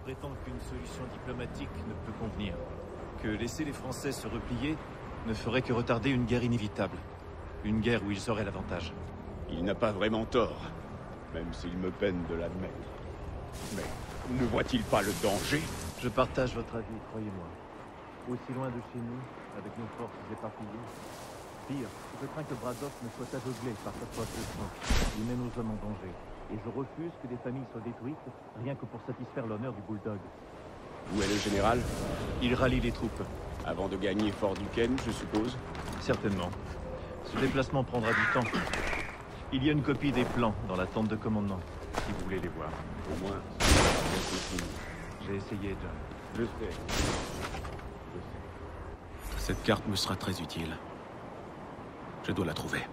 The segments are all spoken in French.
prétend qu'une solution diplomatique ne peut convenir. Que laisser les Français se replier ne ferait que retarder une guerre inévitable. Une guerre où ils auraient l'avantage. Il n'a pas vraiment tort, même s'il me peine de l'admettre. Mais ne voit-il pas le danger? Je partage votre avis, croyez-moi. Aussi loin de chez nous, avec nos forces éparpillées. Pire, je crains que Braddock ne soit aveuglé par sa soif de sang. Il met nos hommes en danger. Et je refuse que des familles soient détruites, rien que pour satisfaire l'honneur du Bulldog. Où est le général? Il rallie les troupes. Avant de gagner Fort Duquesne, je suppose? Certainement. Ce déplacement prendra du temps. Il y a une copie des plans dans la tente de commandement, si vous voulez les voir. Au moins, J'ai essayé, John. je sais. Cette carte me sera très utile. Je dois la trouver.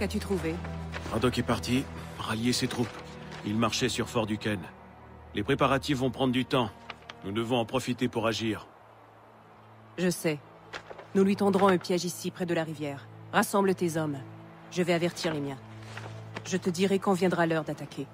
Qu'as-tu trouvé? Braddock est parti, rallier ses troupes. Il marchait sur Fort Duquesne. Les préparatifs vont prendre du temps. Nous devons en profiter pour agir. Je sais. Nous lui tendrons un piège ici, près de la rivière. Rassemble tes hommes. Je vais avertir les miens. Je te dirai quand viendra l'heure d'attaquer.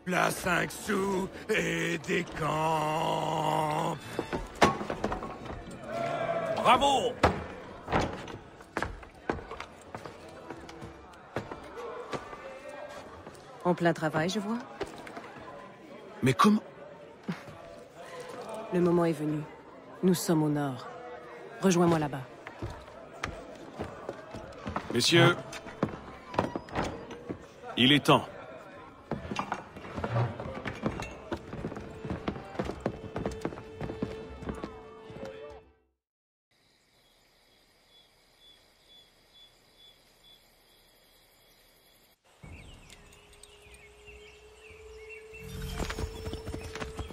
La 5 sous et des camps. Bravo! En plein travail, je vois. Mais comment? Le moment est venu. Nous sommes au nord. Rejoins-moi là-bas. Messieurs, il est temps.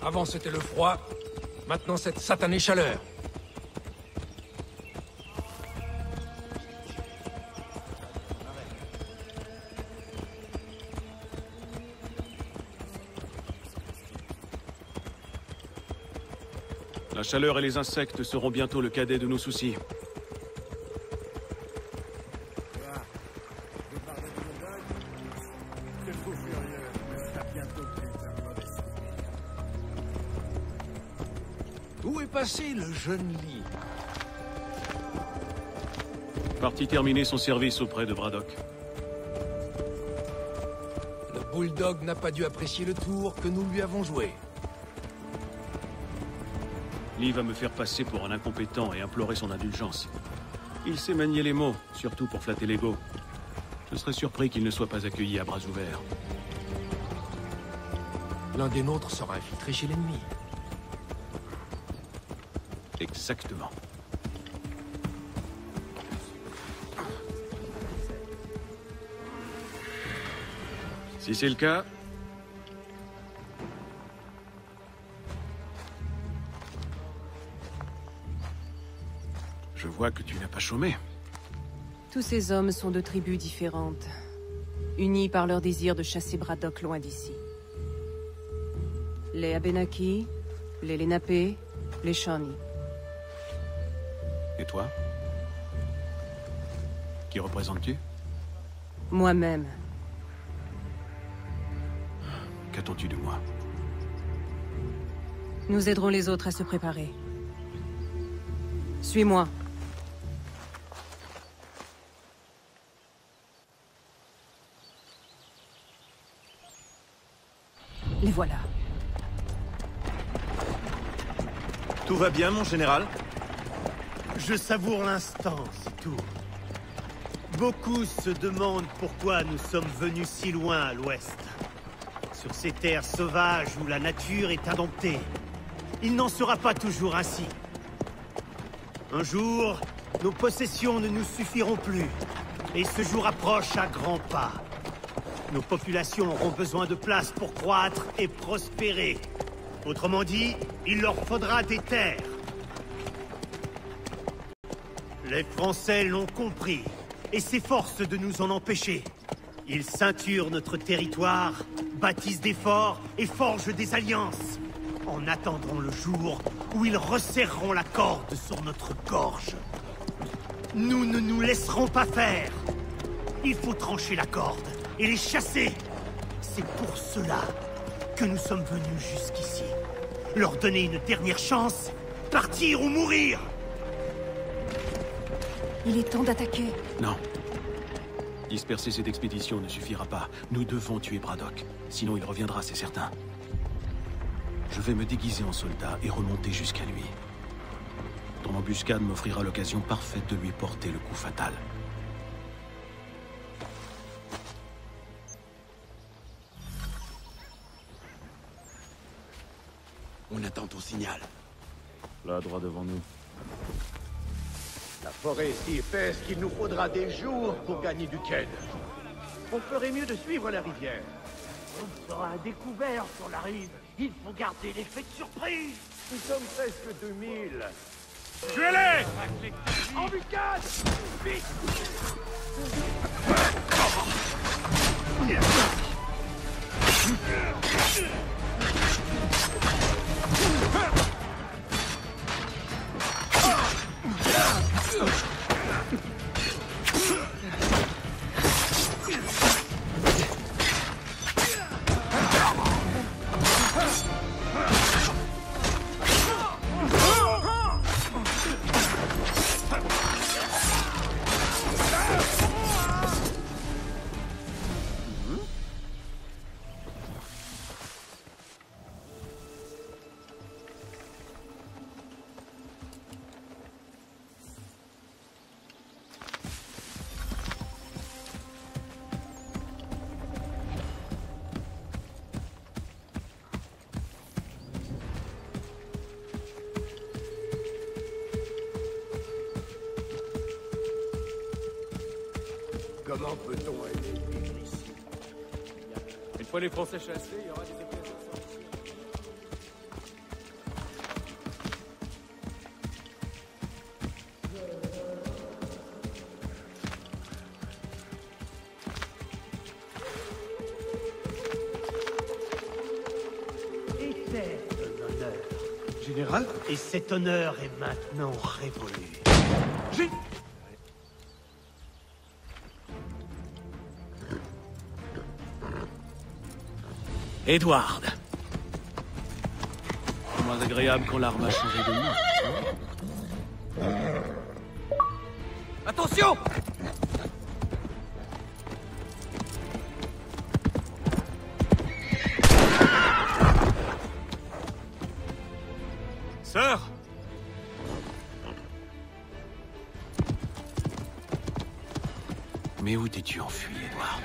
Avant c'était le froid, maintenant cette satanée chaleur. La chaleur et les insectes seront bientôt le cadet de nos soucis. Où est passé le jeune Lee? Parti terminer son service auprès de Braddock. Le Bulldog n'a pas dû apprécier le tour que nous lui avons joué. Lee va me faire passer pour un incompétent et implorer son indulgence. Il sait manier les mots, surtout pour flatter l'ego. Je serais surpris qu'il ne soit pas accueilli à bras ouverts. L'un des nôtres sera infiltré chez l'ennemi. Exactement. Si c'est le cas... Je vois que tu n'as pas chômé. Tous ces hommes sont de tribus différentes, unis par leur désir de chasser Braddock loin d'ici. Les Abenaki, les Lenape, les Shawnee. Et toi? Qui représentes-tu? Moi-même. Qu'attends-tu de moi? Nous aiderons les autres à se préparer. Suis-moi. Les voilà. Tout va bien, mon général? Je savoure l'instant, c'est tout. Beaucoup se demandent pourquoi nous sommes venus si loin à l'ouest. Sur ces terres sauvages où la nature est indomptée. Il n'en sera pas toujours ainsi. Un jour, nos possessions ne nous suffiront plus. Et ce jour approche à grands pas. Nos populations auront besoin de place pour croître et prospérer. Autrement dit, il leur faudra des terres. Les Français l'ont compris et s'efforcent de nous en empêcher. Ils ceinturent notre territoire, bâtissent des forts et forgent des alliances. En attendant le jour où ils resserreront la corde sur notre gorge. Nous ne nous laisserons pas faire. Il faut trancher la corde et les chasser. C'est pour cela que nous sommes venus jusqu'ici. Leur donner une dernière chance, partir ou mourir. Il est temps d'attaquer. Non. Disperser cette expédition ne suffira pas. Nous devons tuer Braddock. Sinon il reviendra, c'est certain. Je vais me déguiser en soldat et remonter jusqu'à lui. Ton embuscade m'offrira l'occasion parfaite de lui porter le coup fatal. On attend ton signal. Là, droit devant nous. La forêt est si épaisse qu'il nous faudra des jours pour gagner du Ken. On ferait mieux de suivre la rivière. On sera à découvert sur la rive. Il faut garder l'effet de surprise. Nous sommes presque 2000. Tuez-les! Embuscade! Vite! Comment peut-on aller vivre ici? Une fois les Français chassés, il y aura des occasions de sortir. Et c'est un honneur. Général? Et cet honneur est maintenant révolu. Edward. C'est moins agréable quand l'arme a changé de main. Attention! Sœur! Mais où t'es-tu enfui, Edward?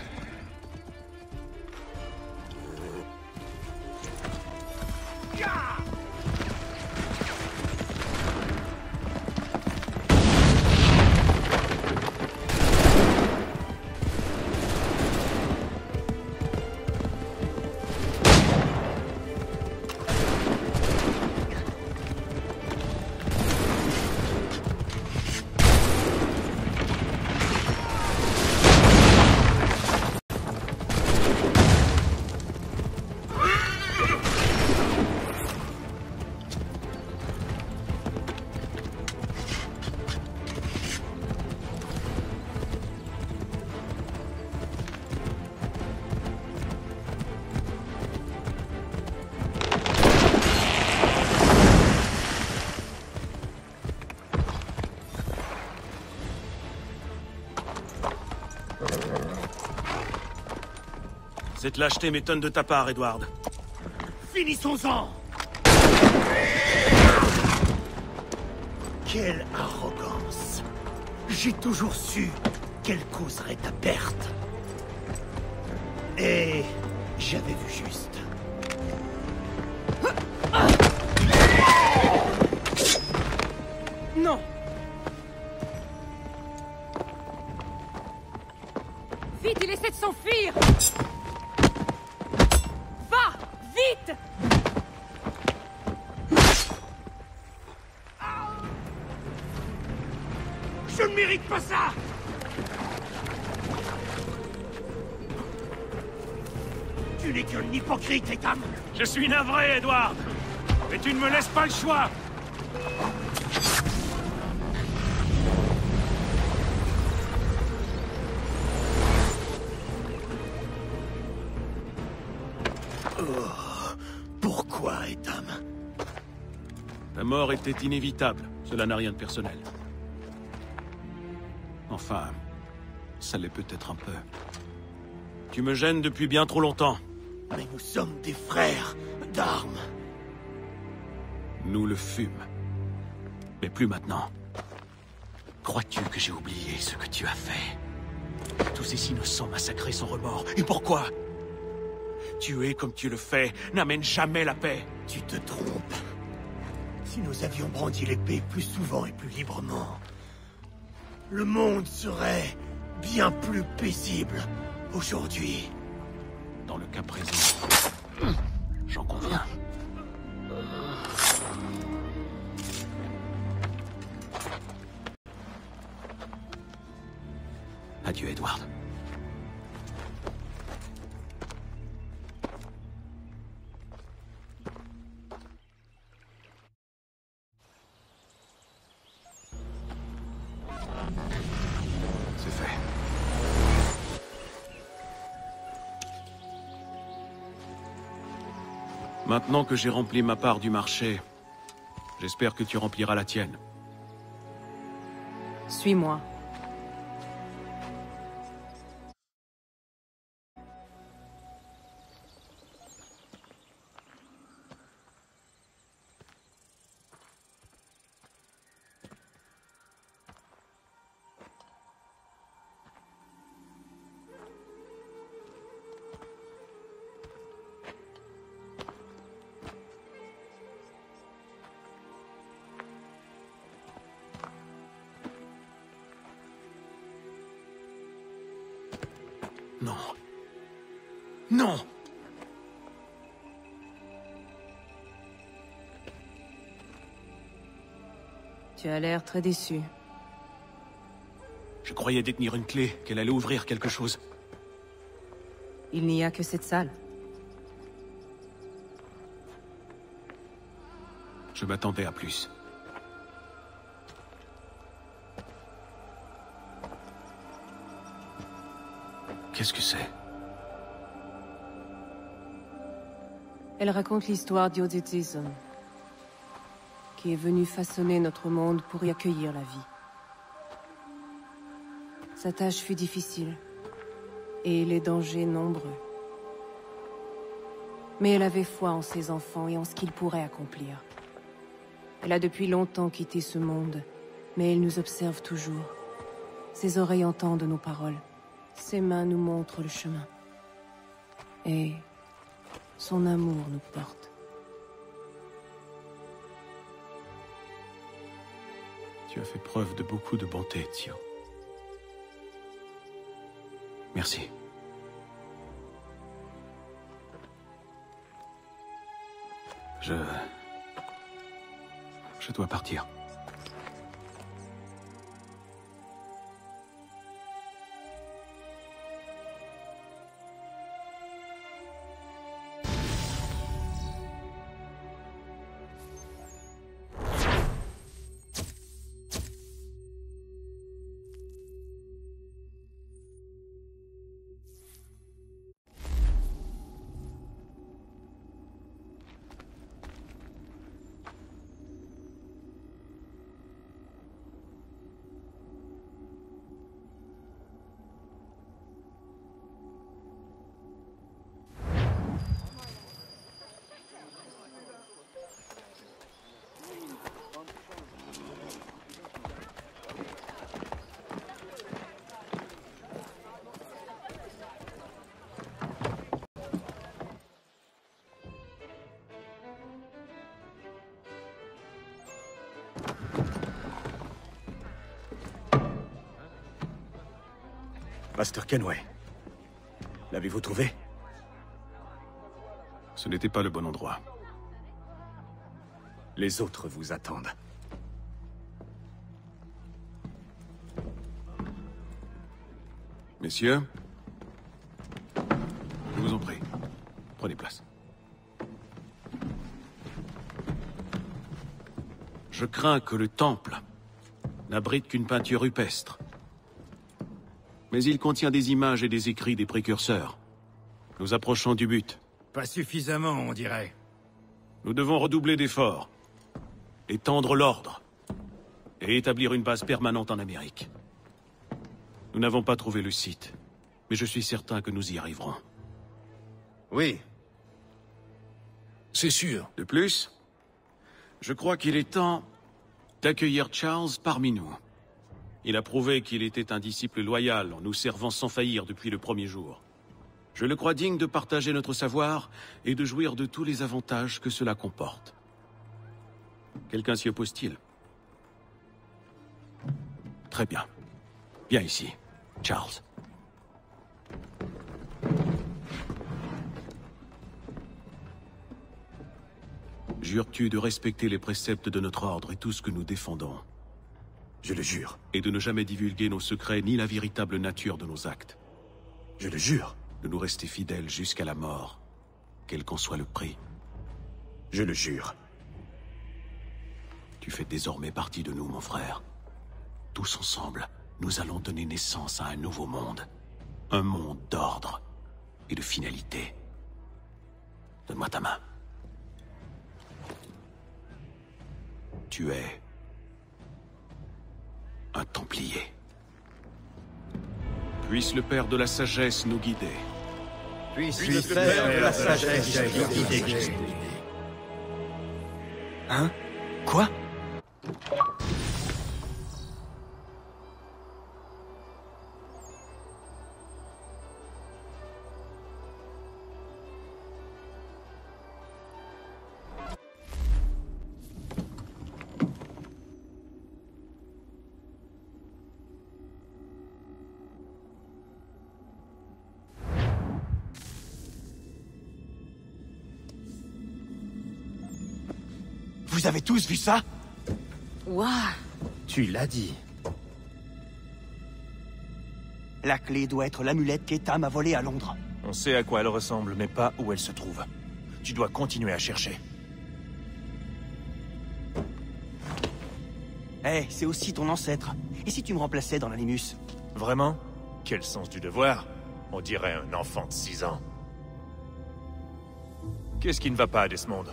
Cette lâcheté m'étonne de ta part, Edward. Finissons-en! Quelle arrogance! J'ai toujours su qu'elle causerait ta perte. Et j'avais vu juste. Non! Vite, il essaie de s'enfuir! Va! Vite! Je ne mérite pas ça! Tu n'es qu'un hypocrite, Ethan! Je suis navré, Edward! Mais tu ne me laisses pas le choix! Pourquoi, Ethan? Ta mort était inévitable. Cela n'a rien de personnel. Enfin, ça l'est peut-être un peu. Tu me gênes depuis bien trop longtemps. Mais nous sommes des frères d'armes. Nous le fûmes. Mais plus maintenant. Crois-tu que j'ai oublié ce que tu as fait? Tous ces innocents massacrés sans remords. Et pourquoi? Tuer comme tu le fais n'amène jamais la paix. Tu te trompes. Si nous avions brandi l'épée plus souvent et plus librement, le monde serait bien plus paisible aujourd'hui. Dans le cas présent, j'en conviens. Adieu, Edward. C'est fait. Maintenant que j'ai rempli ma part du marché, j'espère que tu rempliras la tienne. Suis-moi. Non. Non! Tu as l'air très déçu. Je croyais détenir une clé, qu'elle allait ouvrir quelque chose. Il n'y a que cette salle. Je m'attendais à plus. Qu'est-ce que c'est? Elle raconte l'histoire d'Iodétism, qui est venu façonner notre monde pour y accueillir la vie. Sa tâche fut difficile, et les dangers nombreux. Mais elle avait foi en ses enfants et en ce qu'ils pourraient accomplir. Elle a depuis longtemps quitté ce monde, mais elle nous observe toujours. Ses oreilles entendent nos paroles. Ses mains nous montrent le chemin. Et son amour nous porte. Tu as fait preuve de beaucoup de bonté, Tio. Merci. Je dois partir. Master Kenway. L'avez-vous trouvé? Ce n'était pas le bon endroit. Les autres vous attendent. Messieurs, je vous en prie, prenez place. Je crains que le temple n'abrite qu'une peinture rupestre. Mais il contient des images et des écrits des précurseurs. Nous approchons du but. Pas suffisamment, on dirait. Nous devons redoubler d'efforts, étendre l'ordre, et établir une base permanente en Amérique. Nous n'avons pas trouvé le site, mais je suis certain que nous y arriverons. Oui. C'est sûr. De plus, je crois qu'il est temps d'accueillir Charles parmi nous. Il a prouvé qu'il était un disciple loyal en nous servant sans faillir depuis le premier jour. Je le crois digne de partager notre savoir et de jouir de tous les avantages que cela comporte. Quelqu'un s'y oppose-t-il? Très bien. Viens ici, Charles. Jures-tu de respecter les préceptes de notre ordre et tout ce que nous défendons? Je le jure. Et de ne jamais divulguer nos secrets ni la véritable nature de nos actes? Je le jure. De nous rester fidèles jusqu'à la mort, quel qu'en soit le prix? Je le jure. Tu fais désormais partie de nous, mon frère. Tous ensemble, nous allons donner naissance à un nouveau monde. Un monde d'ordre et de finalité. Donne-moi ta main. Tu es un Templier. Puisse le Père de la Sagesse nous guider. Puisse le Père de la Sagesse nous guider. Hein? Quoi? Vous avez tous vu ça? Waouh! Tu l'as dit. La clé doit être l'amulette qu'Eta m'a volée à Londres. On sait à quoi elle ressemble, mais pas où elle se trouve. Tu dois continuer à chercher. Eh, c'est aussi ton ancêtre. Et si tu me remplaçais dans l'Animus? Vraiment? Quel sens du devoir? On dirait un enfant de 6 ans. Qu'est-ce qui ne va pas, Desmond?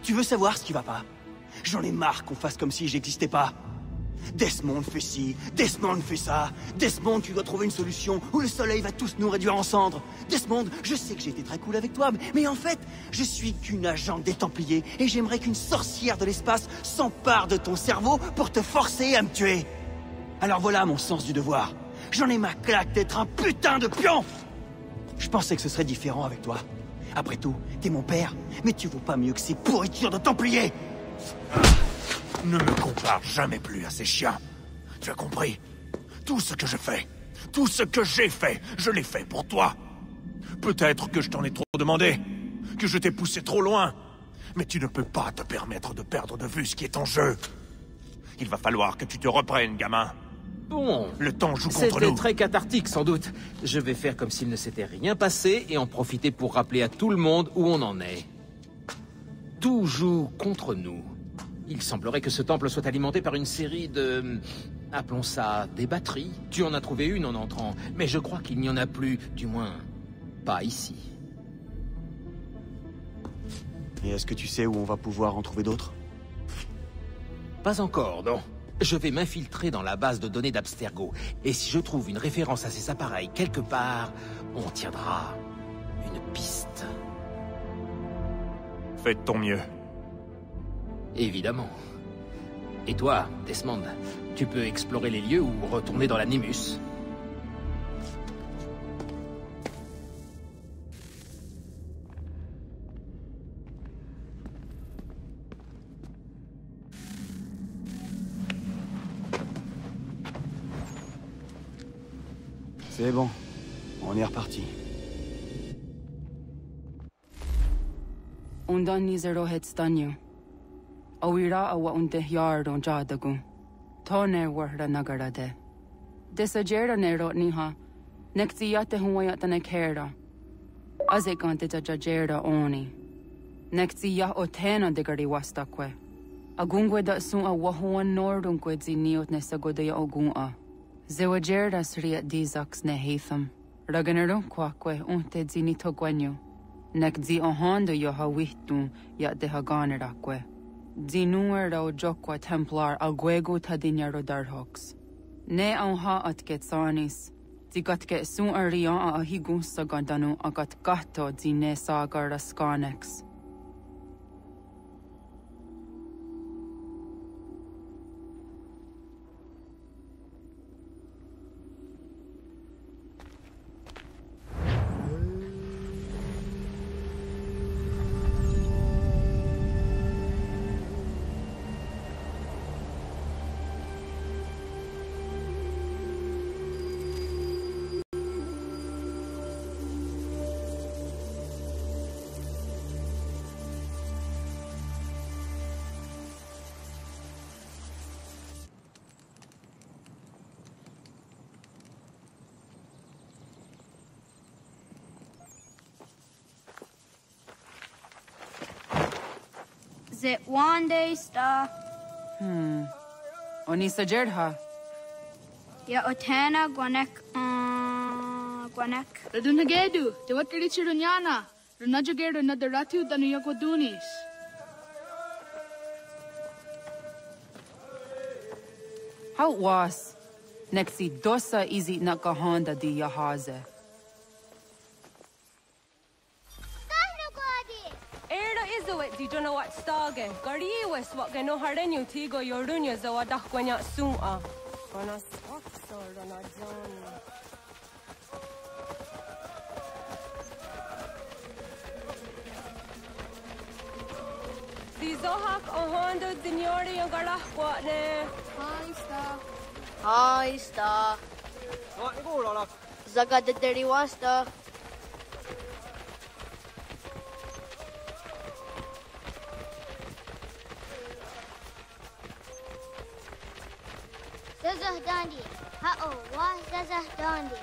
Tu veux savoir ce qui va pas? J'en ai marre qu'on fasse comme si j'existais pas. Desmond fait ci, Desmond fait ça. Desmond, tu dois trouver une solution ou le soleil va tous nous réduire en cendres. Desmond, je sais que j'ai été très cool avec toi, mais en fait, je suis qu'une agente des Templiers et j'aimerais qu'une sorcière de l'espace s'empare de ton cerveau pour te forcer à me tuer. Alors voilà mon sens du devoir. J'en ai ma claque d'être un putain de pion. Je pensais que ce serait différent avec toi. Après tout, t'es mon père, mais tu vaux pas mieux que ces pourritures de Templiers. Ne me compare jamais plus à ces chiens. Tu as compris? Tout ce que je fais, tout ce que j'ai fait, je l'ai fait pour toi. Peut-être que je t'en ai trop demandé, que je t'ai poussé trop loin. Mais tu ne peux pas te permettre de perdre de vue ce qui est en jeu. Il va falloir que tu te reprennes, gamin. Bon, Le temps joue contre c'était nous. très cathartique, sans doute. Je vais faire comme s'il ne s'était rien passé et en profiter pour rappeler à tout le monde où on en est. Tout joue contre nous. Il semblerait que ce temple soit alimenté par une série de... appelons ça des batteries. Tu en as trouvé une en entrant, mais je crois qu'il n'y en a plus, du moins, pas ici. Et est-ce que tu sais où on va pouvoir en trouver d'autres? Pas encore, non. Je vais m'infiltrer dans la base de données d'Abstergo, et si je trouve une référence à ces appareils quelque part, on tiendra une piste. Fais de ton mieux. Évidemment. Et toi, Desmond, tu peux explorer les lieux ou retourner dans l'Animus. C'est bon, on est reparti. Undan nizero het stanyu. Awira awa unde yardon jadagun. Tone warda nagarade. Desajera nero niha. Nektiyate huwayat na kera. Azekante jajera oni. Nektiya otena degari wastakwe. Agungwe da sun a wahuan nordun kwedzi niot nesagodaya ogun. Zewajerda sriat dizax ne hatham. Raganero kwakwe unte zini togwenyo. Nek zi ohando yo hawitun ya de haganerakwe. Zinuer o jokwa templar alguego tadinyaro darhox. Ne ha at getsanis. Zigat get sun arian a higun sagandanu agat gato zine sagar skanex. Zit one day star. Oni sajerha. Ya otana gwanek gwanek. Radunagedu, te wakirichi runyana. Runajageru nadaratu danu yagodunis. How was? Nexi dosa izi nakahanda di yahaze. Di don't what stage. Gari was what gano hardenyu tigo yorunya zawadah gwanya suma. Gonna spot or on a zone. The Zohak Ohondo Dinyori and Garahwatne. Hi, star. Zaga the dirty wasta. Zazah Dandi. Ha'o, wa Zazah Dandi.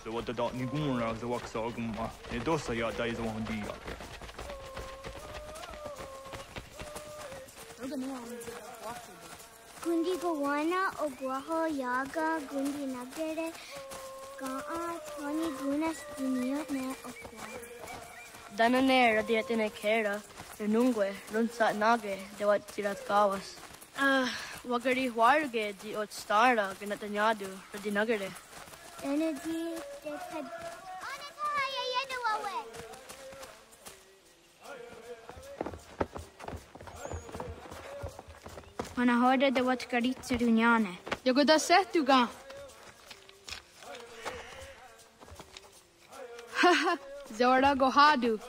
So what the dot ni gumra za waksa gumma. Ne dosa ya dai za wandi ya. Gundi Gawana Oguaho Yaga Gundi Nagere Gaa Tony Gunas Dunia Ne Okwa. Danane Radiatine Kera, Renungue, Runsa Nage, Dewat Tirat Gawas. Wagari Warge, the Otstara, Ganatanyadu, Radinagere. Energy, they had. When I heard the what Caritza Duniane. You could have said to go. Haha, Zora Gohadu.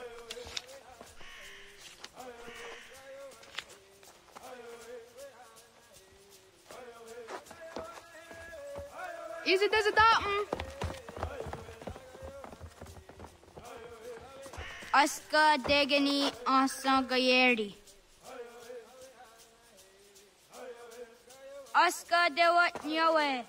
Is it as a datum? Aska Degani Asa Gayeri. Aska Dewat Nyawe.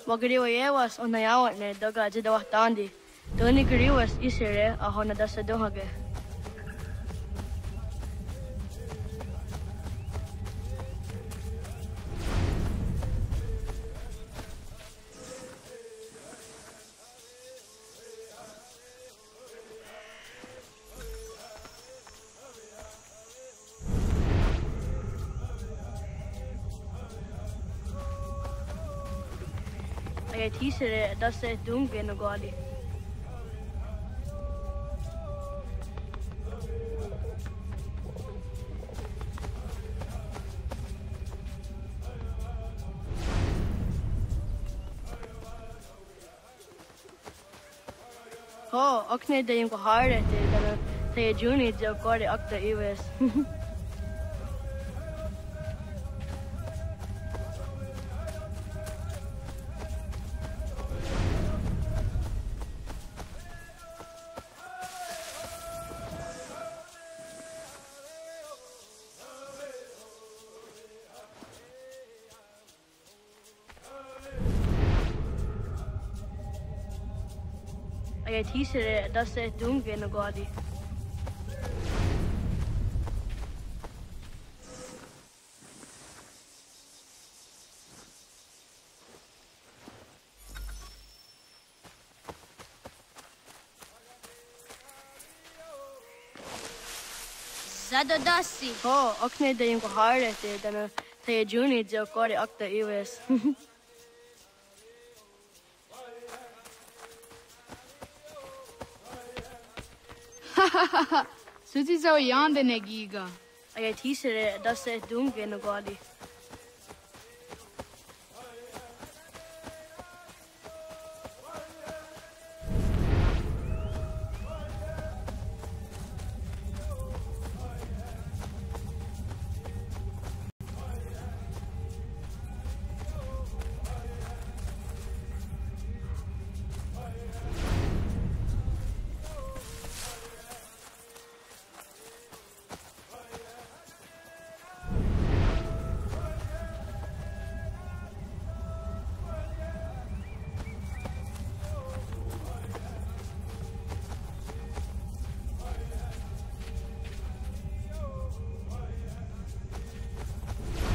Wagariwas on the hour ne Doga Jidawatandi. Tony Gariwas Isere, a Honadasa Dohage. I teaser that's a dunge no gadi. Oh, okne de yung kahare te dana te juni de gadi akta iwes. I teaser that's a dunge no gadi. Zadodasi. Oh, okne de yung kahare te dana te juni de gadi akta iwes. Suzi zo yande ne giga. I teaser that's a dunge no gadi.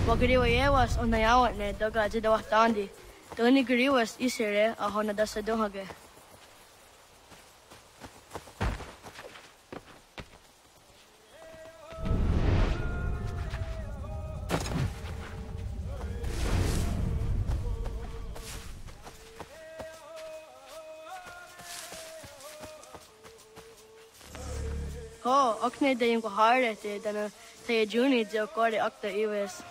Wagariwa yewas on nayawat ne doga jidawatandi. Doni gariwas isere ahona dasadohage. Ho, okne de yung kuhare te dana tayo juni jo kore akta iwes.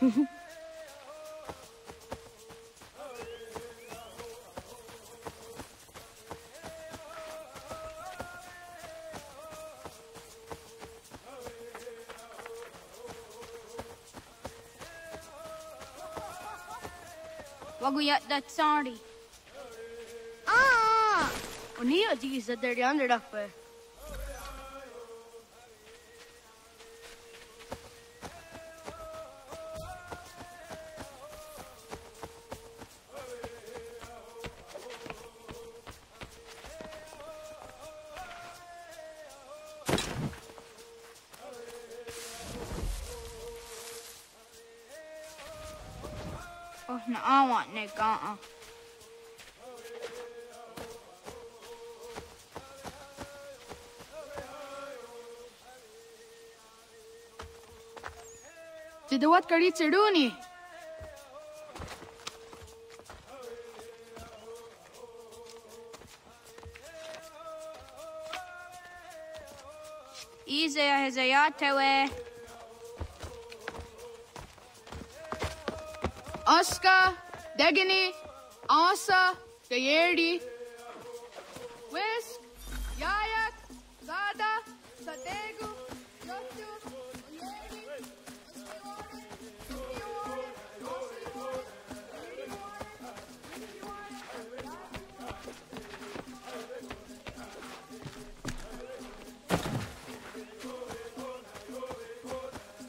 Waguyat that sorry. Ah! Oniya jigi sa der yonder dakpe. Oh, naawa ne kaa. Jidawat kari chiruni. Izaya hezayatewe. Aska, Degani, Asa, Gayerdi, Whisk, Yayak, Zada, Sategu, Yotu, Oyeri,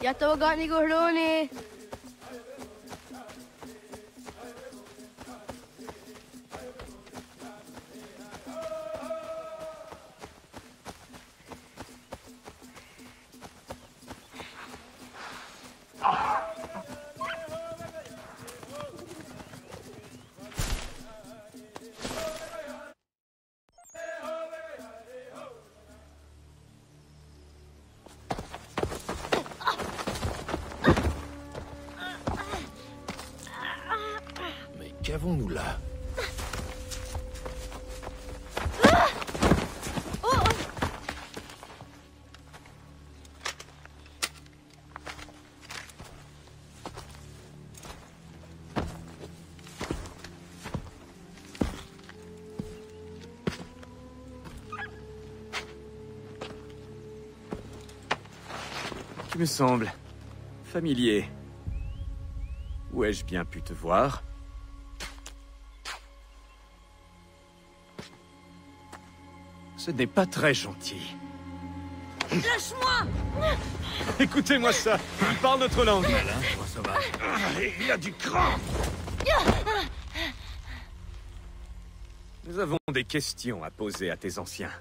Yatawagat ni Gordoni. Qu'avons-nous là? Tu me sembles familier. Où ai-je bien pu te voir? Ce n'est pas très gentil. Lâche-moi! Écoutez-moi ça. Il parle notre langue. Malin, sauvage. Il a du cran. Nous avons des questions à poser à tes anciens.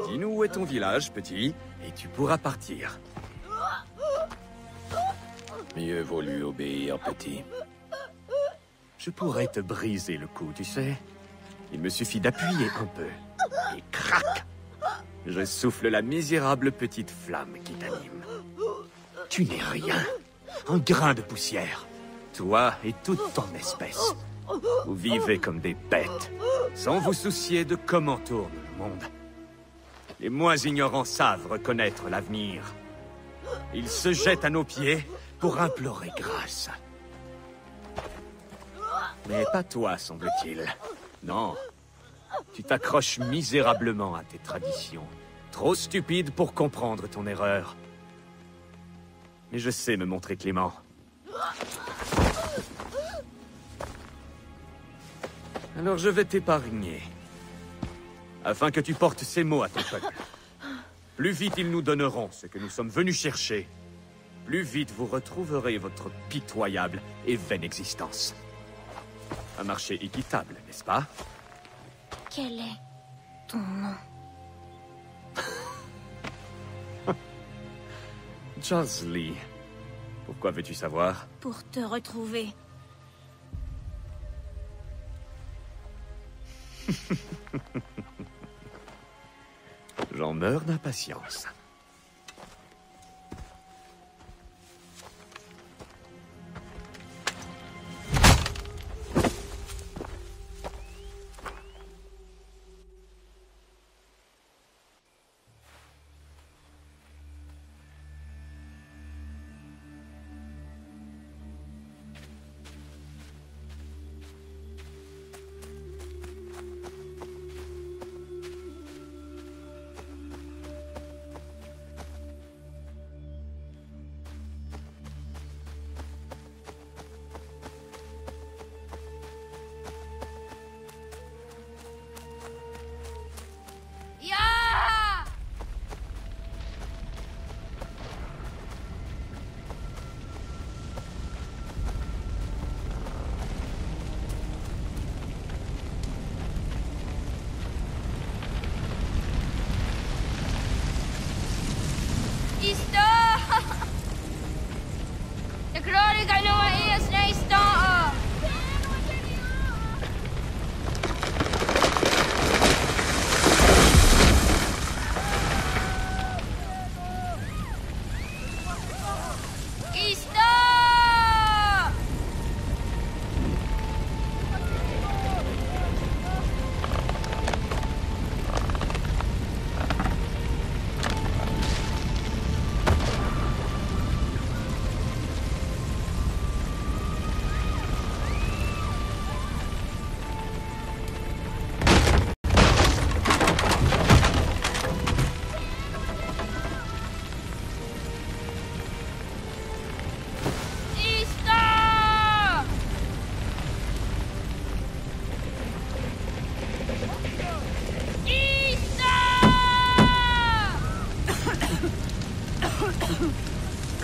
Dis-nous où est ton village, petit, et tu pourras partir. Mieux vaut lui obéir, petit. Je pourrais te briser le cou, tu sais. Il me suffit d'appuyer un peu. Et crac! Je souffle la misérable petite flamme qui t'anime. Tu n'es rien. Un grain de poussière. Toi et toute ton espèce. Vous vivez comme des bêtes, sans vous soucier de comment tourne le monde. Les moins ignorants savent reconnaître l'avenir. Ils se jettent à nos pieds pour implorer grâce. Mais pas toi, semble-t-il. Non. Tu t'accroches misérablement à tes traditions. Trop stupide pour comprendre ton erreur. Mais je sais me montrer clément. Alors je vais t'épargner. Afin que tu portes ces mots à ton peuple. Plus vite ils nous donneront ce que nous sommes venus chercher, plus vite vous retrouverez votre pitoyable et vaine existence. Un marché équitable, n'est-ce pas? Quel est ton nom? Charles Lee. Pour Pourquoi veux-tu savoir? Pour te retrouver. J'en meurs d'impatience.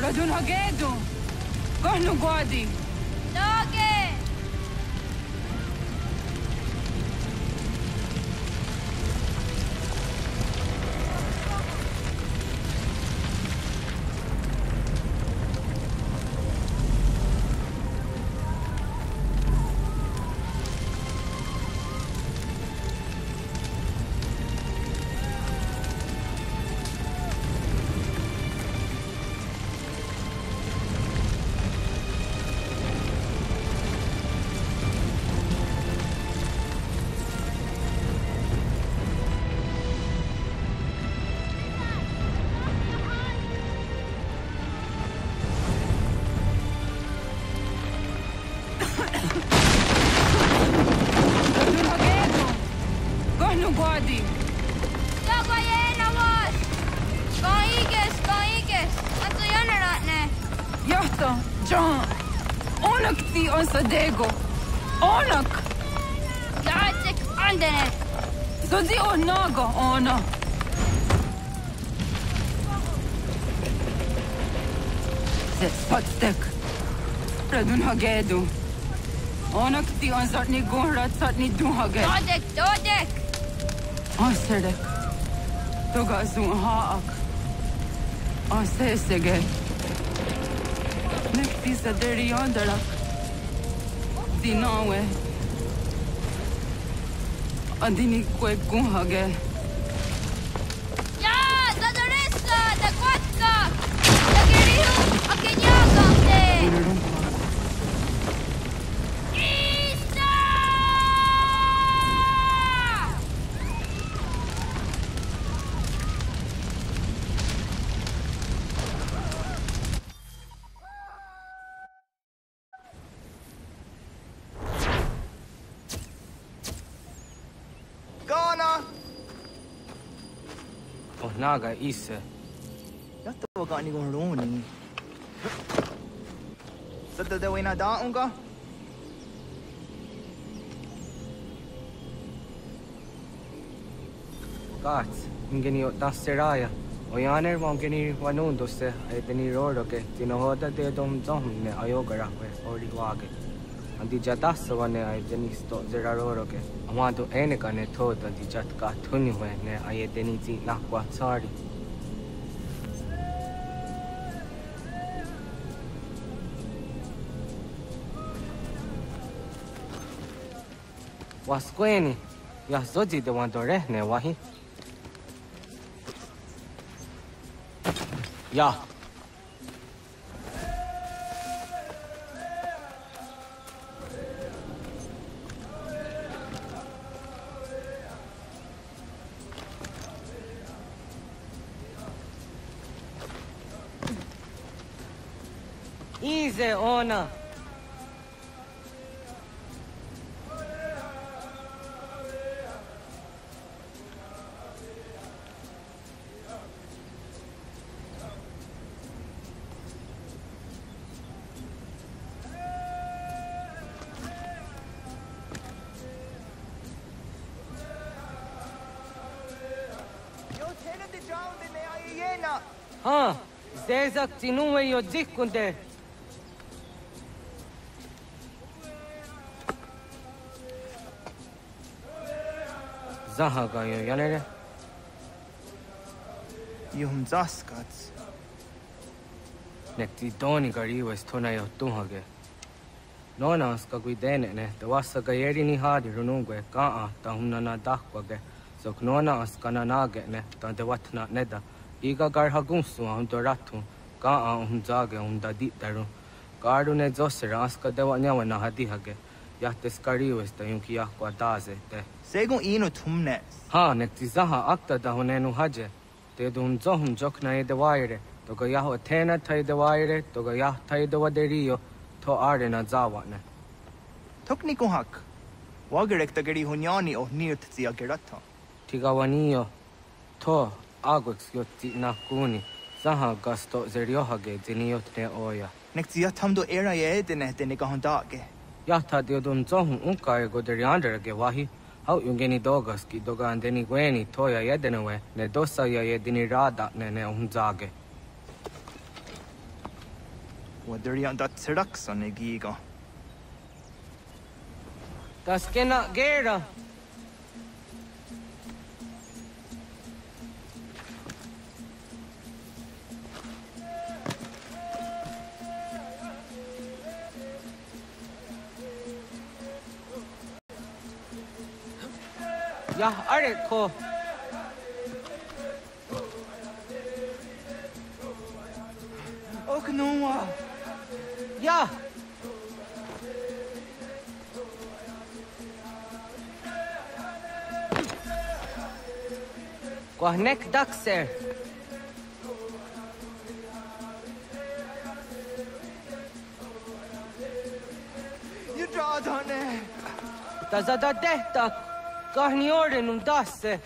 Radun Hagedu! Kohnu Guadi! Doge! Sadego! Onak! Jacek Andernet! Zodi Onaga, Ona! Zet Spatstek! Radun Hagedu! Onak ti on zatni gunrat zatni duhage! Dodek! Dodek! Asedek! Toga zun haak! Asesege! Nekti saderi ondarak! Dinawe. Andini kwe kunhage. Ya, Zadoressa, da Quatka! Da Giriu, a Kenyagante! Isa! Naga Isa. Yato ka ni kong roni. Sa dadawin na daon ka? Gats, ingeni tasseraya. Oyaner mongeni wanundo se aiteni roro ke tinohoda de dom dom ne ayogara we ori wage. Andi jatas wane aiteni sto zeraroro ke. Amado ene ka ne thoda di jatka thuni we ne ayeteni ti nakwa tsari. Pasqueni. Ya zoji de wandore ne wahi. Ya. Easy, ona. Ha, zezak tinuwe yo dzikunde. Zahaga yo yanere. Yum zaskats. Nekti doni gari wes tona yo tuhage. Nona ska guidene ne, te wassa gayeri ni hadi runungwe kaa ta humnana dakwage. Sok nona askana nage ne, ta te watna neda. Iga gar hagunsu hum doratu, kaa zage da ditaru. Garu ne zosera aska dewa nyawa na hadi hage. Yahtes kariwes ta yunki yahkwa daze te. Segun ino tumnes. Ha, nekti zaha akta da hunenu haje. Te dun zohum jokna e de waire. Toga yaho tena tai de waire, toga yah tai de waderio, to are na zawane. Tokni kuhak. Wagerek tagari hunyani o nirt zia gerata. Tigawanio. To, agwex yotti na kuni. Zaha gasto zeriohage ziniotne oya. Nekti yatamdo era ye edene de negahondage. Yahta diodun zohum unka e goderianderage wahi. Hau yungeni dogas ki doga andeni gweni toya yedenewe ne dosa ya yedini rada ne unzage. Waderian dat seraksa ne giga. Das kena gera. Ya areko. Oknoa. Ya. Kwahnek dakser. You draw on it. Tazada dehtak. Kahni ordenum dasse.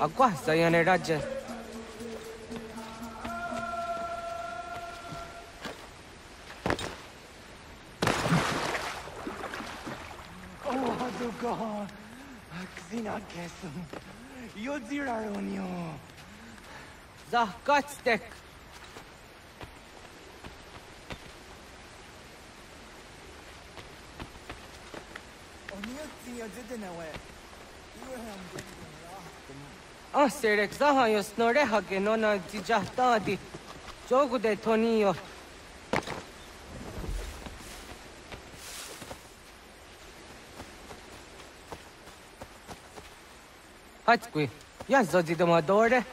Agua sayane raja. Oh, Haduga. Xina kesum. Yodziraronio. Zahkatstek. Oniotzi yodzidenewe. Serek zaha yo snoreha ke nona jijahtadi. Jogu de tonio. Hatskui, ya zodzi de madore.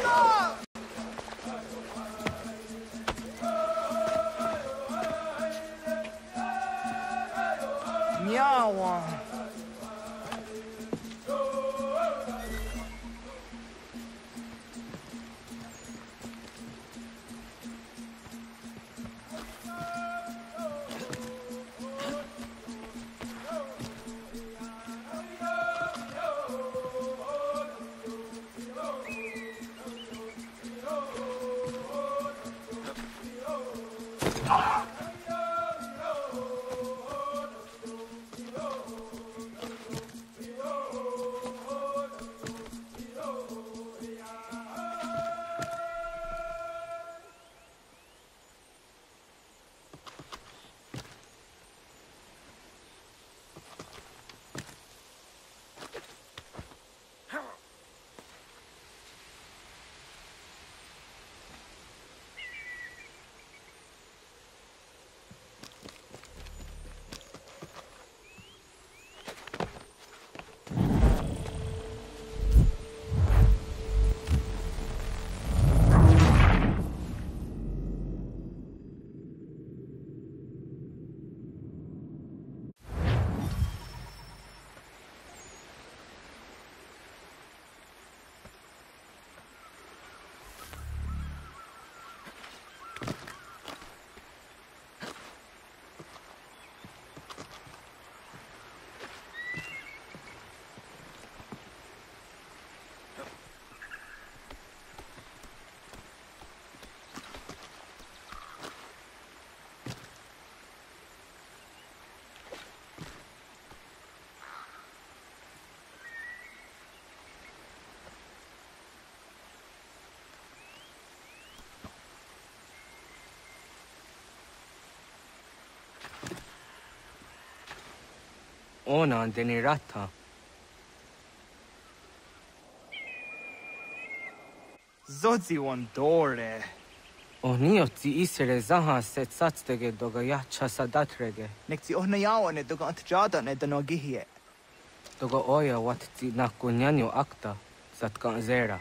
No! ona deni ratha. Zodzi on dore. Ohniotzi isere zaha set satstege doga yacha sadatrege. Nekzi ohnayaone doga antjada ne danogihie. Doga oya watzi nakunyanyo akta satkan zera.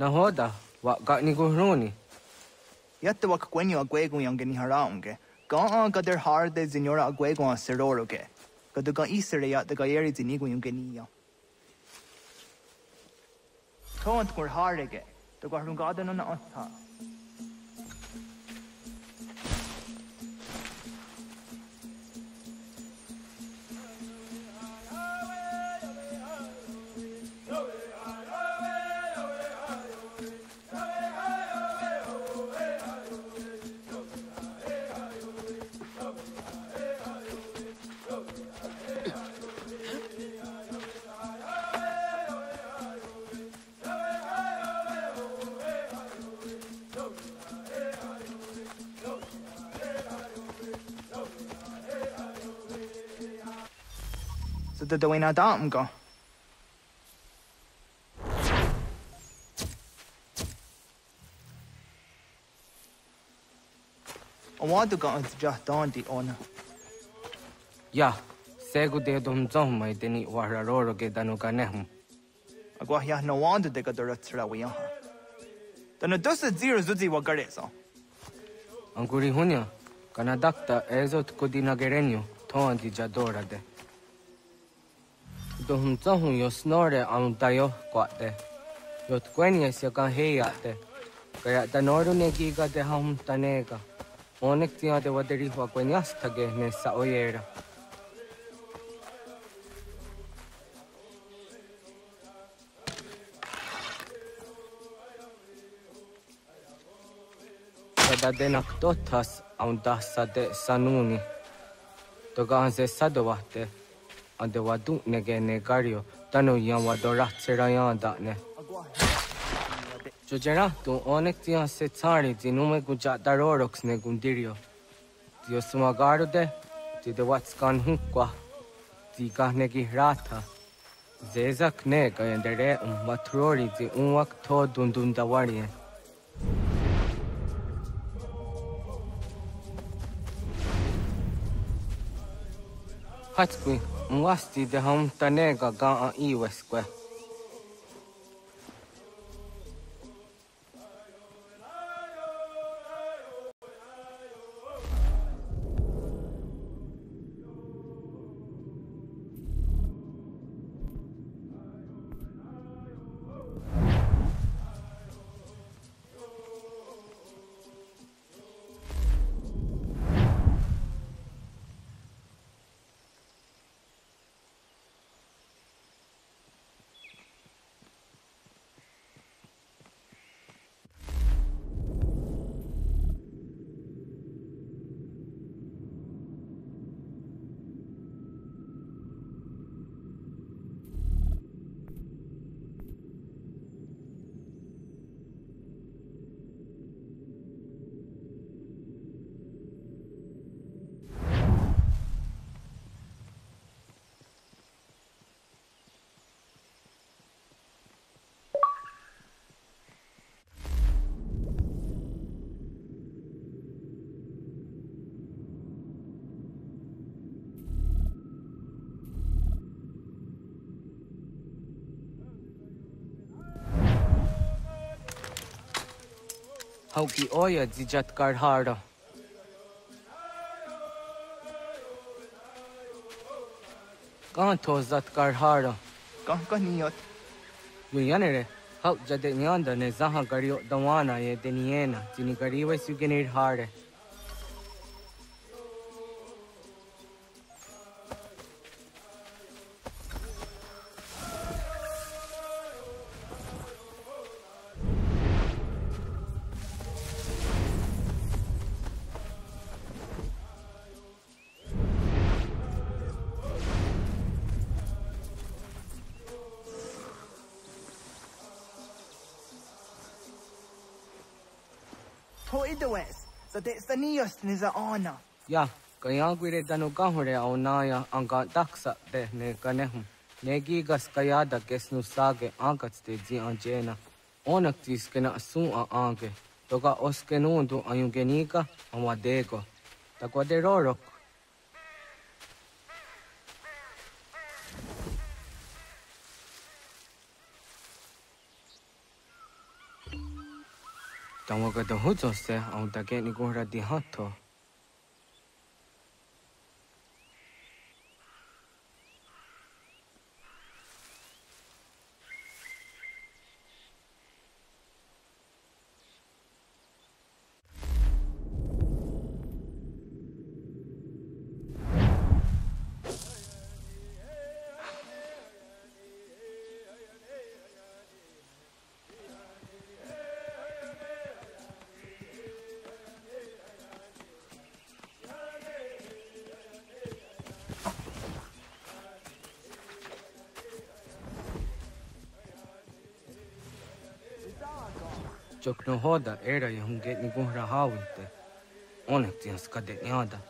Nahoda, wa gani guruni. Yatta wak kwenyo agwego yangeni haraunge. Ga gader harde zinora agwego a seroroge. Gaduga isere yat the gayeri zinigo yungenia. Tont kur harege. The garungada on anta. So the way dam go. I want to go into just Dante on. Ya, segu de dom zom mai deni wararoro ge danu ganehm. Agwa ya no wonder de gadura trawiya. Danu dosa zero zuzi wagaresa. Anguri hunya, kanadakta ezot kodina gerenyo, ton di jadora de. Dohum zahum yo snore am dayo kwate. Yot kwenya se kan heyate. Kaya danoru ne giga de ham tanega. Onek tia de waderi wa kwenyas tage ne sa oyera. Kada denak totas am dasa de sanuni. Toga se sadovate. Ande wadu nege negario tanu yan wadorat serayan da ne. Jojera tu onek tia se tsari dinume guja darorox ne gundirio. Dio sumagaru de ti de watskan hukwa. Ti kahnegi rata. Zezak ne gayendere matrori ti unwak to dundun dawarie. Hatskwi, mwasti de ham tanega ga a iweskwe. Hauki oya dijat karhara. Kanto zat karhara. Kankaniot. Yuyanere. Hau jade nyanda ne zaha gario dawana ye deniena. Jini gariwe sugenir hare. Toidawes. So that's the neos niza ana. Ya, kaya gwire danu gahure au naya anga daksa de ne kanehum. Negi gas kayada kesnu sage angats de zi anjena. Onak tis kena sun a ange. Toga oskenundu ayungenika amadego. Takwa de rorok. Tawaga da huzo se au dage ni gora di hatto. Jok no hoda era ya hunget ni gora hawinte. Onak tias kade nyada.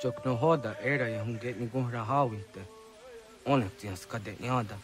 Jok no hoda era ya hunget ni gora hawinte. Onak tias kade nyada.